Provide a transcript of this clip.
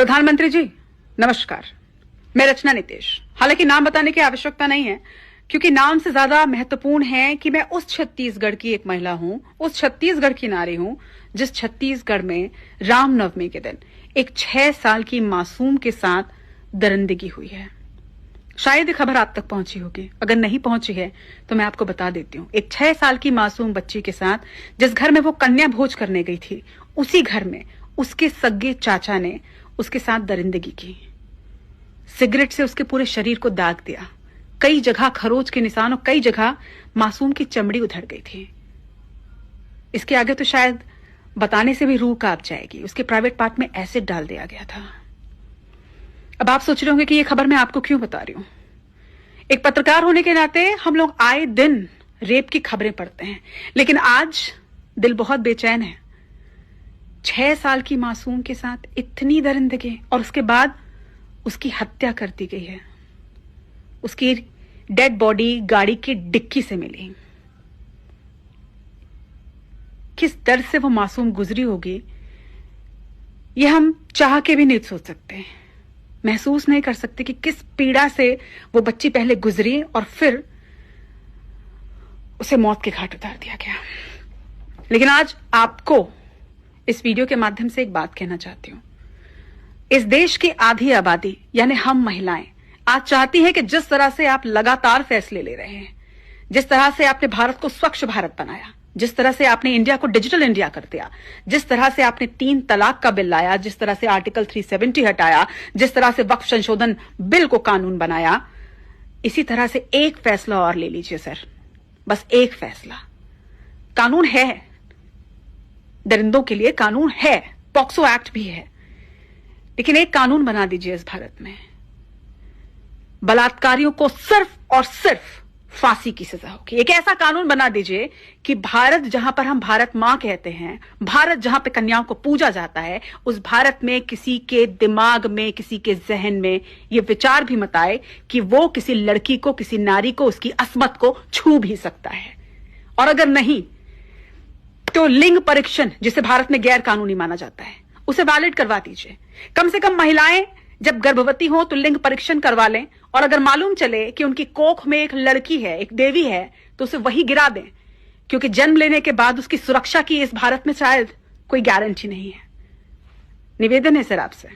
प्रधानमंत्री जी नमस्कार, मैं रचना नितेश। हालांकि नाम बताने की आवश्यकता नहीं है, क्योंकि नाम से ज्यादा महत्वपूर्ण है कि मैं उस छत्तीसगढ़ की एक महिला हूं, उस छत्तीसगढ़ की नारी हूं जिस छत्तीसगढ़ में रामनवमी के दिन एक 6 साल की मासूम के साथ दरिंदगी हुई है। शायद ये खबर आप तक पहुंची होगी, अगर नहीं पहुंची है तो मैं आपको बता देती हूं। एक 6 साल की मासूम बच्ची के साथ जिस घर में वो कन्या भोज करने गई थी, उसी घर में उसके सगे चाचा ने उसके साथ दरिंदगी की। सिगरेट से उसके पूरे शरीर को दाग दिया, कई जगह खरोच के निशान और कई जगह मासूम की चमड़ी उधड़ गई थी। इसके आगे तो शायद बताने से भी रूह कांप जाएगी। उसके प्राइवेट पार्ट में एसिड डाल दिया गया था। अब आप सोच रहे होंगे कि ये खबर मैं आपको क्यों बता रही हूं। एक पत्रकार होने के नाते हम लोग आए दिन रेप की खबरें पढ़ते हैं, लेकिन आज दिल बहुत बेचैन है। 6 साल की मासूम के साथ इतनी दरिंदगी और उसके बाद उसकी हत्या कर दी गई है। उसकी डेड बॉडी गाड़ी की डिक्की से मिली। किस दर्द से वो मासूम गुजरी होगी, ये हम चाह के भी नहीं सोच सकते, महसूस नहीं कर सकते कि किस पीड़ा से वो बच्ची पहले गुजरी और फिर उसे मौत के घाट उतार दिया गया। लेकिन आज आपको इस वीडियो के माध्यम से एक बात कहना चाहती हूं। इस देश की आधी आबादी यानी हम महिलाएं आज चाहती हैं कि जिस तरह से आप लगातार फैसले ले रहे हैं, जिस तरह से आपने भारत को स्वच्छ भारत बनाया, जिस तरह से आपने इंडिया को डिजिटल इंडिया कर दिया, जिस तरह से आपने 3 तलाक का बिल लाया, जिस तरह से आर्टिकल 370 हटाया, जिस तरह से वक्फ संशोधन बिल को कानून बनाया, इसी तरह से एक फैसला और ले लीजिए सर, बस एक फैसला। कानून है, दरिंदों के लिए कानून है, पॉक्सो एक्ट भी है, लेकिन एक कानून बना दीजिए इस भारत में, बलात्कारियों को सिर्फ और सिर्फ फांसी की सजा होगी। एक ऐसा कानून बना दीजिए कि भारत जहां पर हम भारत मां कहते हैं, भारत जहां पे कन्याओं को पूजा जाता है, उस भारत में किसी के दिमाग में, किसी के जहन में यह विचार भी मत आए कि वो किसी लड़की को, किसी नारी को, उसकी अस्मत को छू भी सकता है। और अगर नहीं तो लिंग परीक्षण, जिसे भारत में गैर कानूनी माना जाता है, उसे वैलिड करवा दीजिए। कम से कम महिलाएं जब गर्भवती हो तो लिंग परीक्षण करवा लें, और अगर मालूम चले कि उनकी कोख में एक लड़की है, एक देवी है, तो उसे वही गिरा दें, क्योंकि जन्म लेने के बाद उसकी सुरक्षा की इस भारत में शायद कोई गारंटी नहीं है। निवेदन है सर आपसे।